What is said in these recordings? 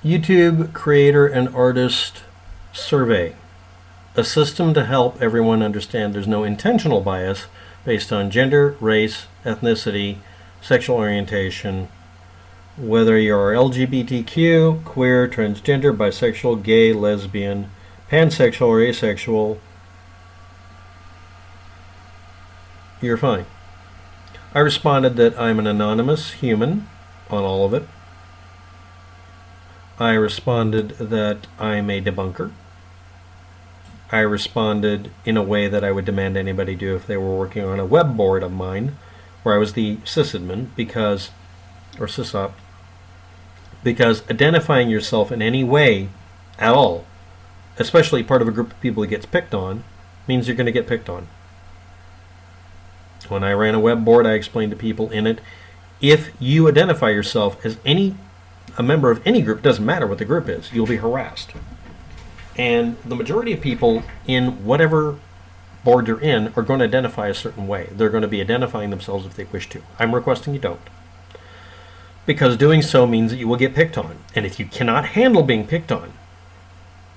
YouTube Creator and Artist Survey. A system to help everyone understand there's no intentional bias based on gender, race, ethnicity, sexual orientation, whether you're LGBTQ, queer, transgender, bisexual, gay, lesbian, pansexual, or asexual, you're fine. I responded that I'm an anonymous human on all of it. I responded that I'm a debunker. I responded in a way that I would demand anybody do if they were working on a web board of mine, where I was the sysadmin, or sysop, because identifying yourself in any way at all, especially part of a group of people that gets picked on, means you're going to get picked on. When I ran a web board, I explained to people in it, if you identify yourself as a member of any group, doesn't matter what the group is, you'll be harassed. And the majority of people in whatever board you're in are going to identify a certain way. They're going to be identifying themselves if they wish to. I'm requesting you don't. Because doing so means that you will get picked on. And if you cannot handle being picked on,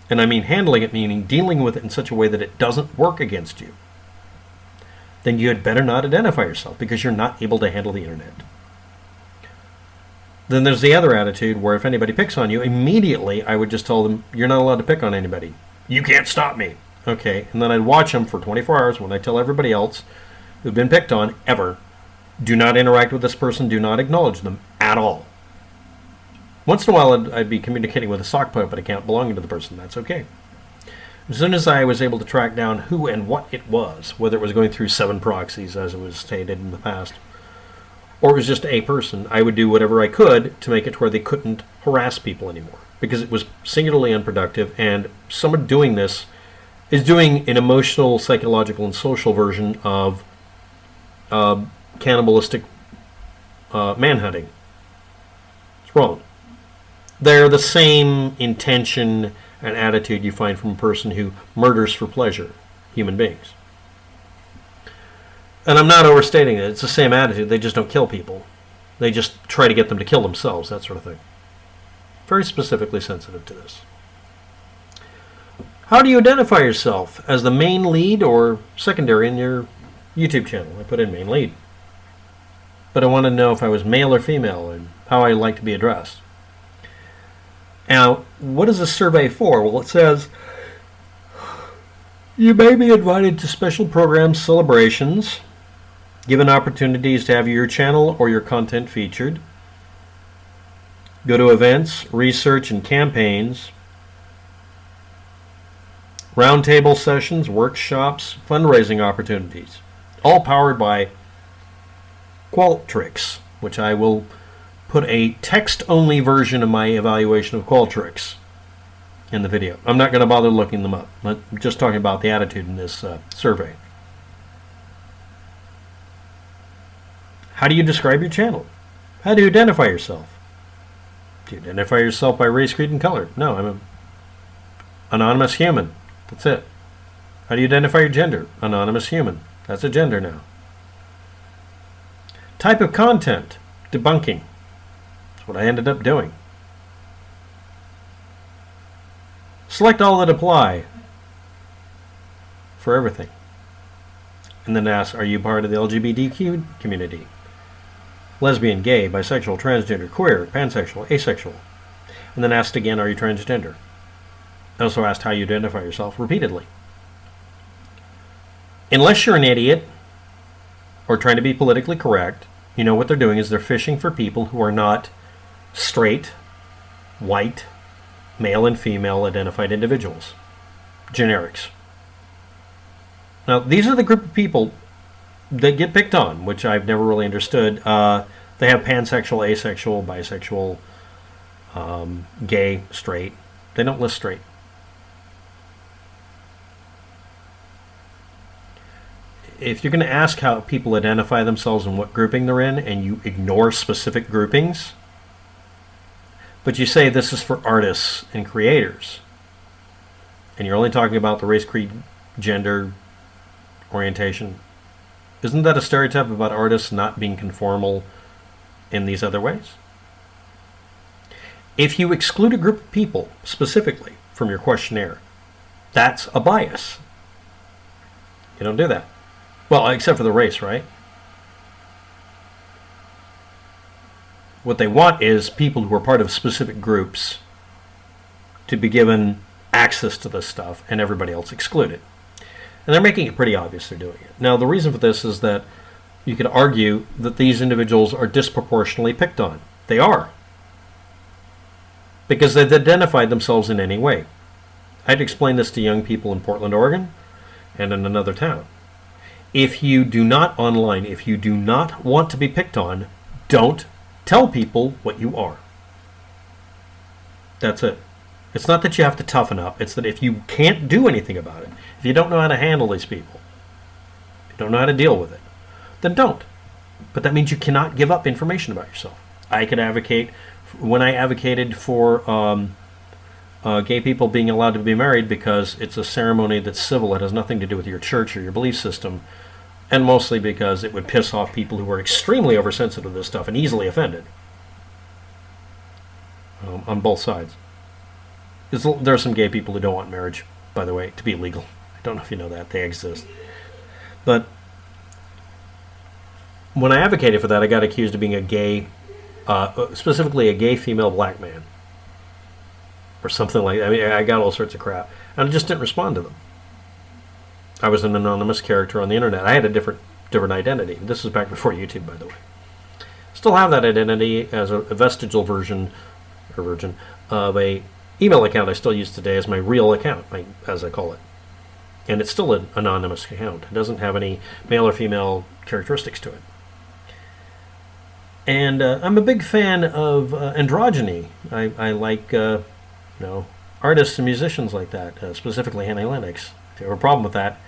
and I mean handling it, meaning dealing with it in such a way that it doesn't work against you, then you had better not identify yourself, because you're not able to handle the internet. Then there's the other attitude where if anybody picks on you, immediately I would just tell them, you're not allowed to pick on anybody. You can't stop me. Okay, and then I'd watch them for 24 hours when I tell everybody else who've been picked on, ever, do not interact with this person, do not acknowledge them at all. Once in a while I'd be communicating with a sock puppet account belonging to the person. That's okay. As soon as I was able to track down who and what it was, whether it was going through 7 proxies as it was stated in the past, or it was just a person, I would do whatever I could to make it to where they couldn't harass people anymore, because it was singularly unproductive, and someone doing this is doing an emotional, psychological, and social version of cannibalistic manhunting. It's wrong. They're the same intention and attitude you find from a person who murders for pleasure human beings. And I'm not overstating it. It's the same attitude. They just don't kill people. They just try to get them to kill themselves, that sort of thing. Very specifically sensitive to this. How do you identify yourself? As the main lead or secondary in your YouTube channel? I put in main lead. But I want to know if I was male or female and how I like to be addressed. Now, what is this survey for? Well, it says, you may be invited to special programs, celebrations, given opportunities to have your channel or your content featured, go to events, research, and campaigns, roundtable sessions, workshops, fundraising opportunities, all powered by Qualtrics, which I will put a text-only version of my evaluation of Qualtrics in the video. I'm not going to bother looking them up. I'm just talking about the attitude in this survey. How do you describe your channel? How do you identify yourself? Do you identify yourself by race, creed, and color? No, I'm an anonymous human. That's it. How do you identify your gender? Anonymous human. That's a gender now. Type of content? Debunking. That's what I ended up doing. Select all that apply for everything. And then ask, are you part of the LGBTQ community? Lesbian, gay, bisexual, transgender, queer, pansexual, asexual. And then asked again, are you transgender? I also asked how you identify yourself repeatedly. Unless you're an idiot or trying to be politically correct, you know what they're doing is they're fishing for people who are not straight, white, male and female identified individuals. Generics. Now, these are the group of people that get picked on, which I've never really understood. They have pansexual, asexual, bisexual, gay, straight. They don't list straight. If you're going to ask how people identify themselves and what grouping they're in, and you ignore specific groupings, but you say this is for artists and creators, and you're only talking about the race, creed, gender, orientation, isn't that a stereotype about artists not being conformal in these other ways? If you exclude a group of people specifically from your questionnaire, that's a bias. You don't do that. Well, except for the race, right? What they want is people who are part of specific groups to be given access to this stuff and everybody else excluded. And they're making it pretty obvious they're doing it. Now, the reason for this is that you could argue that these individuals are disproportionately picked on. They are. Because they've identified themselves in any way. I'd explain this to young people in Portland, Oregon, and in another town. If you do not online, if you do not want to be picked on, don't tell people what you are. That's it. It's not that you have to toughen up. It's that if you can't do anything about it, if you don't know how to handle these people, if you don't know how to deal with it, then don't. But that means you cannot give up information about yourself. I could advocate, when I advocated for gay people being allowed to be married because it's a ceremony that's civil, it has nothing to do with your church or your belief system, and mostly because it would piss off people who are extremely oversensitive to this stuff and easily offended on both sides. There are some gay people who don't want marriage, by the way, to be legal. I don't know if you know that. They exist. But when I advocated for that, I got accused of being a gay, specifically a gay female black man. Or something like that. I mean, I got all sorts of crap. And I just didn't respond to them. I was an anonymous character on the internet. I had a different identity. This was back before YouTube, by the way. Still have that identity as a vestigial version of a email account I still use today as my real account, as I call it. And it's still an anonymous account. It doesn't have any male or female characteristics to it. And I'm a big fan of androgyny. I like artists and musicians like that, specifically Annie Lennox. If you have a problem with that,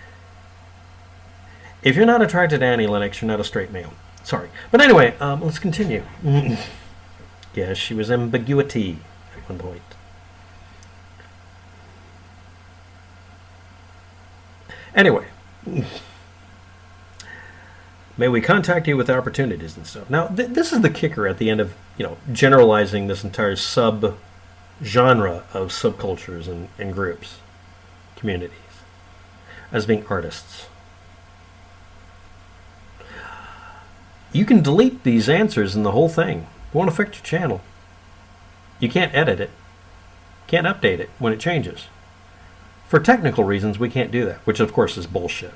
if you're not attracted to Annie Lennox, you're not a straight male. Sorry. But anyway, let's continue. Yes, she was ambiguity at one point. Anyway, may we contact you with opportunities and stuff. Now, this is the kicker at the end of, generalizing this entire genre of subcultures and groups, communities, as being artists. You can delete these answers and the whole thing. It won't affect your channel. You can't edit it. Can't update it when it changes. For technical reasons, we can't do that, which of course is bullshit.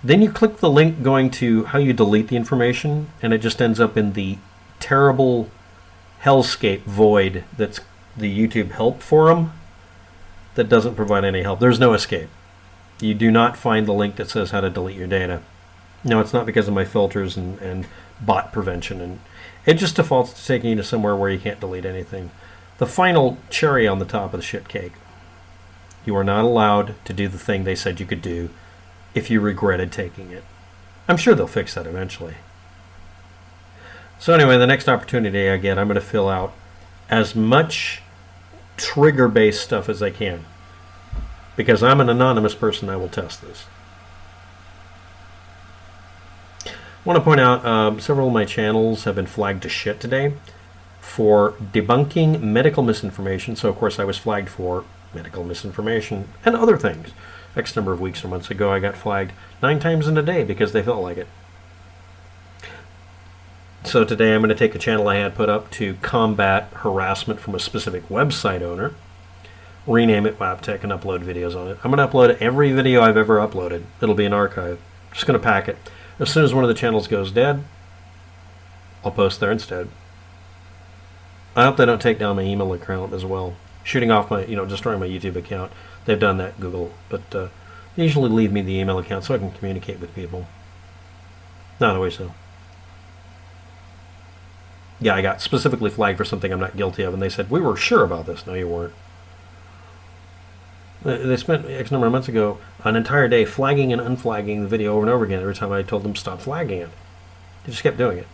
Then you click the link going to how you delete the information, and it just ends up in the terrible hellscape void that's the YouTube help forum that doesn't provide any help. There's no escape. You do not find the link that says how to delete your data. No, it's not because of my filters and bot prevention, and it just defaults to taking you to somewhere where you can't delete anything. The final cherry on the top of the shit cake. You are not allowed to do the thing they said you could do if you regretted taking it. I'm sure they'll fix that eventually. So anyway, the next opportunity I get, I'm going to fill out as much trigger-based stuff as I can. Because I'm an anonymous person, I will test this. I want to point out several of my channels have been flagged to shit today for debunking medical misinformation. So, of course, I was flagged for medical misinformation and other things. X number of weeks or months ago, I got flagged 9 times in a day because they felt like it. So today I'm going to take a channel I had put up to combat harassment from a specific website owner, rename it WAPTech, and upload videos on it. I'm going to upload every video I've ever uploaded. It'll be an archive. Just going to pack it. As soon as one of the channels goes dead, I'll post there instead. I hope they don't take down my email account as well. Shooting off my, destroying my YouTube account. They've done that, Google. But they usually leave me the email account so I can communicate with people. Not always so. Yeah, I got specifically flagged for something I'm not guilty of, and they said, we were sure about this. No, you weren't. They spent X number of months ago an entire day flagging and unflagging the video over and over again every time I told them to stop flagging it. They just kept doing it.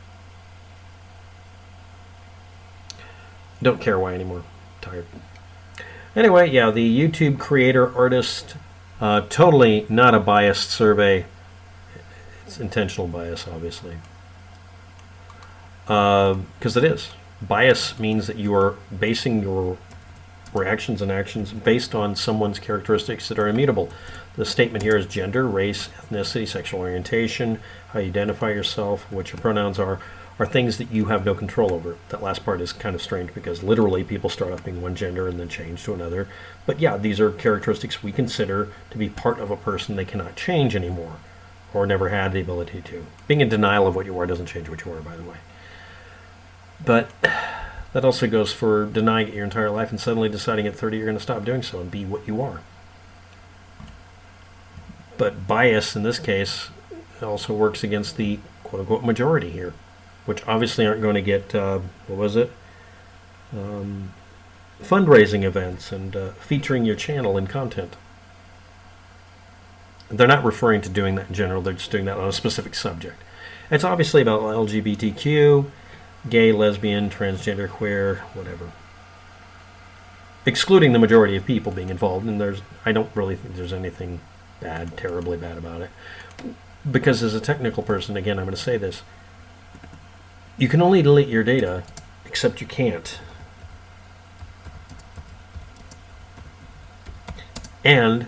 Don't care why anymore. I'm tired. Anyway, yeah, the YouTube creator artist, totally not a biased survey. It's intentional bias, obviously. Because it is. Bias means that you are basing your reactions and actions based on someone's characteristics that are immutable. The statement here is gender, race, ethnicity, sexual orientation, how you identify yourself, what your pronouns are things that you have no control over. That last part is kind of strange because literally people start off being one gender and then change to another. But yeah, these are characteristics we consider to be part of a person they cannot change anymore or never had the ability to. Being in denial of what you are doesn't change what you are, by the way. But that also goes for denying it your entire life and suddenly deciding at 30 you're going to stop doing so and be what you are. But bias in this case also works against the quote-unquote majority here, which obviously aren't going to get, fundraising events and featuring your channel in content. They're not referring to doing that in general, they're just doing that on a specific subject. It's obviously about LGBTQ, gay, lesbian, transgender, queer, whatever. Excluding the majority of people being involved, and I don't really think there's anything bad, terribly bad about it. Because as a technical person, again, I'm going to say this, you can only delete your data, except you can't. And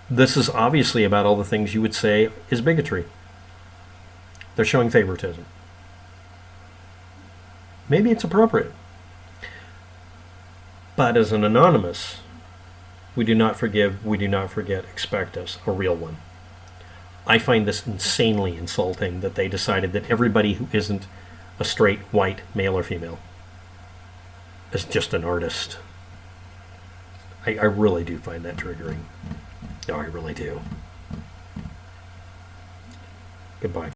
this is obviously about all the things you would say is bigotry. They're showing favoritism. Maybe it's appropriate. But as an anonymous, we do not forgive, we do not forget, expect us, a real one. I find this insanely insulting that they decided that everybody who isn't a straight, white, male or female is just an artist. I really do find that triggering. No, I really do. Goodbye.